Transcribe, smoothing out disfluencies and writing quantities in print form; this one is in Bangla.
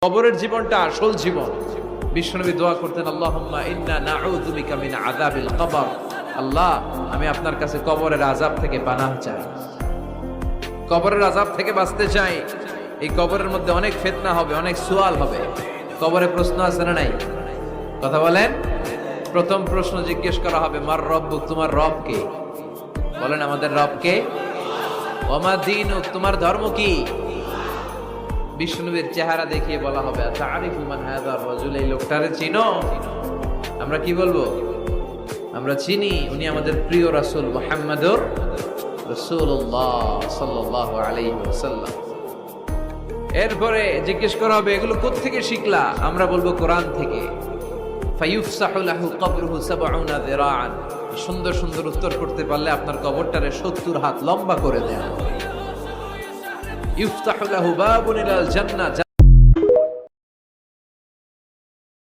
কবরের জীবনটা আসল জীবন। বিশ্বনবী দোয়া করতেন, আল্লাহুম্মা ইন্না নাউযু বিকা মিন আযাবিল কবর। আল্লাহ, আমি আপনার কাছে কবরের আযাব থেকে পানাহ চাই, কবরের আযাব থেকে বাঁচতে চাই। এই কবরের মধ্যে অনেক ফিতনা হবে, অনেক সুয়াল হবে। কবরে প্রশ্ন আছে না নাই? কথা বলেন। প্রথম প্রশ্ন জিজ্ঞেস করা হবে, মার রব্বুক, তোমার রব কে? বলেন, আমাদের রব কে? ওমা দীনুক, তোমার ধর্ম কি? বিষ্ণুবীর চেহারা দেখিয়ে বলা হবে, তারিফু মান হাযা রাজুল, এই লোকটারে চিনো? আমরা কি বলবো? আমরা চিনি, উনি আমাদের প্রিয় রাসূল মুহাম্মদুর রাসূলুল্লাহ সাল্লাল্লাহু আলাইহি ওয়াসাল্লাম। এরপরে জিজ্ঞেস করা হবে, এগুলো কোত্থেকে শিখলা? আমরা বলবো, কোরআন থেকে। ফায়ুফসাহু লাহু কবরুহু ৭০ যিরাআন। সুন্দর সুন্দর উত্তর করতে পারলে আপনার কবরটারে ৭০ হাত লম্বা করে দেয়া। ইফতাহু লাহু বাবুন ইলাল জান্নাহ।